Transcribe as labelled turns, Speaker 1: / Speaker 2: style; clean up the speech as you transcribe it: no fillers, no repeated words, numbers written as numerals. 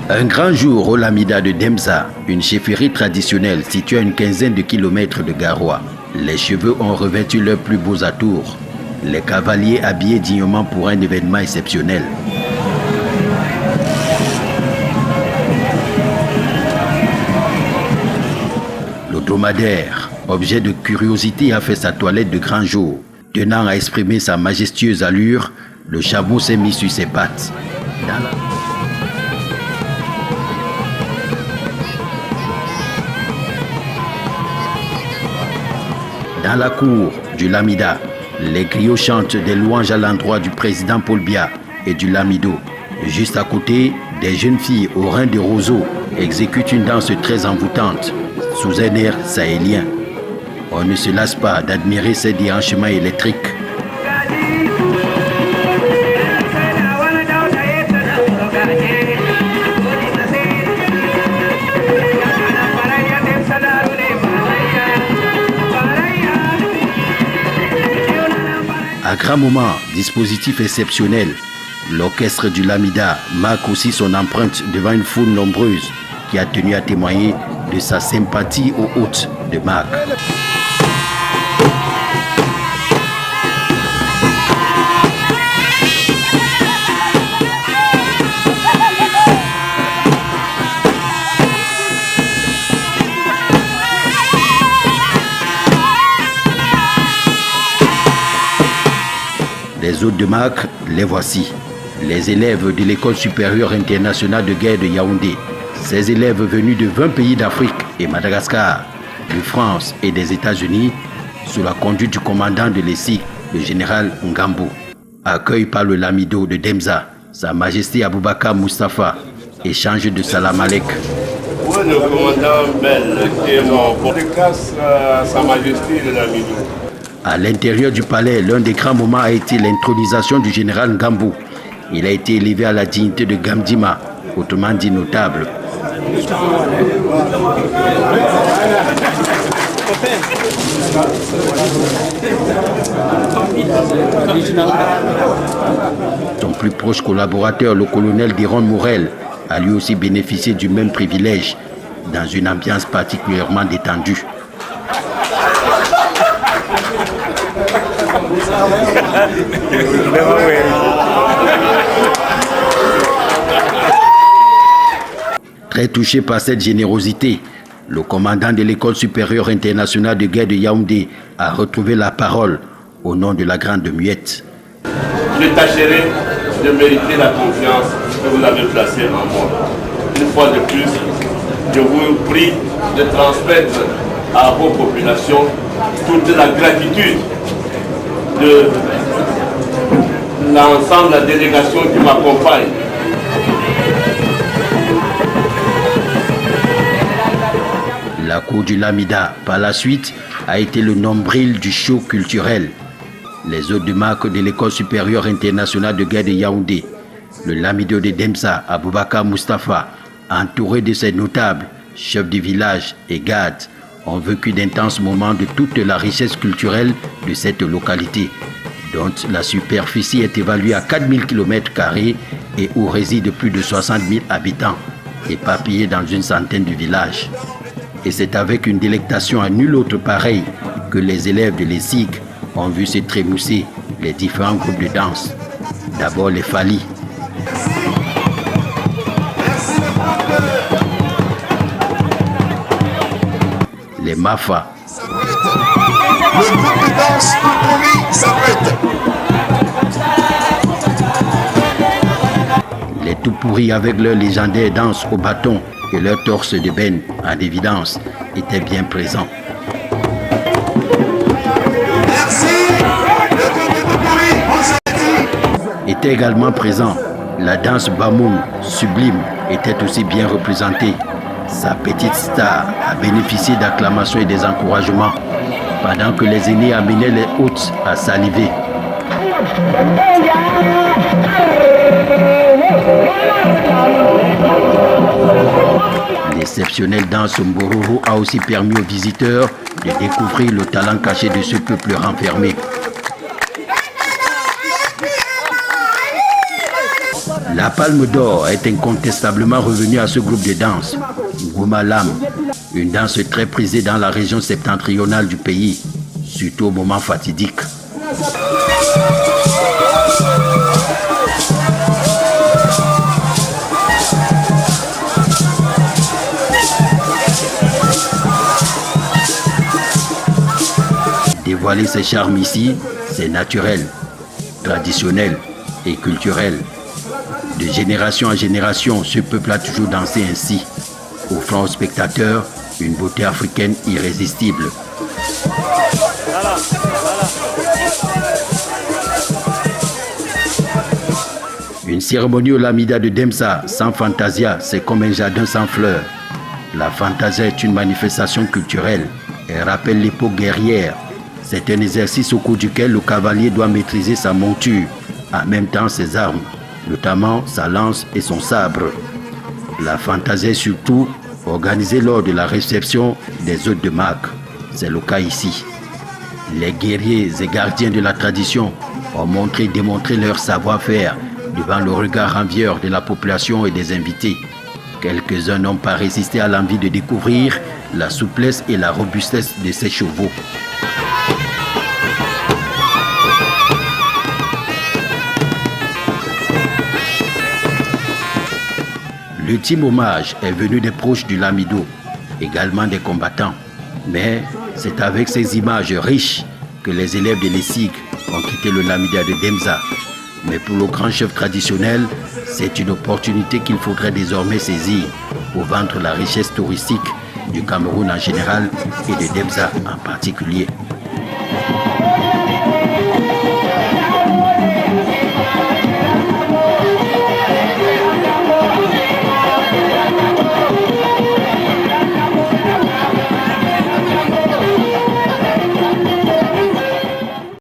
Speaker 1: Un grand jour au Lamida de Demza, une chefferie traditionnelle située à une quinzaine de kilomètres de Garoua. Les cheveux ont revêtu leurs plus beaux atours. Les cavaliers habillés dignement pour un événement exceptionnel. Le dromadaire, objet de curiosité, a fait sa toilette de grand jour. Tenant à exprimer sa majestueuse allure, le chameau s'est mis sur ses pattes. Dans la cour du Lamida, les griots chantent des louanges à l'endroit du président Paul Biya et du Lamido. Juste à côté, des jeunes filles au rein de roseau exécutent une danse très envoûtante, sous un air sahélien. On ne se lasse pas d'admirer ces déhanchements électriques. À grand moment, dispositif exceptionnel, l'orchestre du Lamida marque aussi son empreinte devant une foule nombreuse qui a tenu à témoigner de sa sympathie aux hôtes de marque. Les hôtes de marque, les voici. Les élèves de l'École supérieure internationale de guerre de Yaoundé. Ces élèves venus de 20 pays d'Afrique et Madagascar, de France et des États-Unis, sous la conduite du commandant de l'ESIC, le général Ngambou. Accueilli par le Lamido de Demza, Sa Majesté Aboubakar Moustapha, échange de salam alek.
Speaker 2: Oui, le commandant Bell, qui est mon dédicace à Sa Majesté le Lamido.
Speaker 1: À l'intérieur du palais, l'un des grands moments a été l'intronisation du général Ngambou. Il a été élevé à la dignité de Gamdima, autrement dit notable. Son plus proche collaborateur, le colonel Diron Morel, a lui aussi bénéficié du même privilège, dans une ambiance particulièrement détendue. Très touché par cette générosité, le commandant de l'École supérieure internationale de guerre de Yaoundé a retrouvé la parole au nom de la Grande Muette.
Speaker 2: Je tâcherai de mériter la confiance que vous avez placée en moi. Une fois de plus, je vous prie de transmettre à vos populations toute la gratitude de l'ensemble de la délégation qui m'accompagne.
Speaker 1: La cour du Lamida, par la suite, a été le nombril du show culturel. Les hôtes de marque de l'École supérieure internationale de guerre de Yaoundé, le Lamido de Demza, Aboubakar Moustapha, entouré de ses notables, chefs de village et gardes, ont vécu d'intenses moments de toute la richesse culturelle de cette localité, dont la superficie est évaluée à 4000 km² et où résident plus de 60 000 habitants, éparpillés dans une centaine de villages. Et c'est avec une délectation à nul autre pareil que les élèves de l'ESIG ont vu se trémousser les différents groupes de danse. D'abord les Fali. Les Mafa.
Speaker 3: Le groupe de danse Toupuri s'arrête.
Speaker 1: Les Toupuri avec leur légendaire danse au bâton et leur torse de benne en évidence étaient bien présents.
Speaker 3: Merci. Le groupe de Toupuri, on s'est dit.
Speaker 1: Était également présent la danse Bamoun sublime était aussi bien représentée. Sa petite star a bénéficié d'acclamations et des encouragements, pendant que les aînés amenaient les hôtes à saliver. L'exceptionnelle danse Mbororo a aussi permis aux visiteurs de découvrir le talent caché de ce peuple renfermé. La Palme d'Or est incontestablement revenue à ce groupe de danse, Ngouma Lam, une danse très prisée dans la région septentrionale du pays, surtout au moment fatidique. Dévoiler ses charmes ici, c'est naturel, traditionnel et culturel. De génération en génération, ce peuple a toujours dansé ainsi, offrant aux spectateurs une beauté africaine irrésistible. Une cérémonie au Lamida de Demsa sans fantasia, c'est comme un jardin sans fleurs. La fantasia est une manifestation culturelle. Elle rappelle l'époque guerrière. C'est un exercice au cours duquel le cavalier doit maîtriser sa monture, en même temps ses armes, notamment sa lance et son sabre. La fantasia est surtout organisée lors de la réception des hôtes de marque. C'est le cas ici. Les guerriers et gardiens de la tradition ont montré et démontré leur savoir-faire devant le regard envieur de la population et des invités. Quelques-uns n'ont pas résisté à l'envie de découvrir la souplesse et la robustesse de ces chevaux. L'ultime hommage est venu des proches du Lamido, également des combattants. Mais c'est avec ces images riches que les élèves de l'ESIG ont quitté le Lamida de Demsa. Mais pour le grand chef traditionnel, c'est une opportunité qu'il faudrait désormais saisir pour vendre la richesse touristique du Cameroun en général et de Demsa en particulier.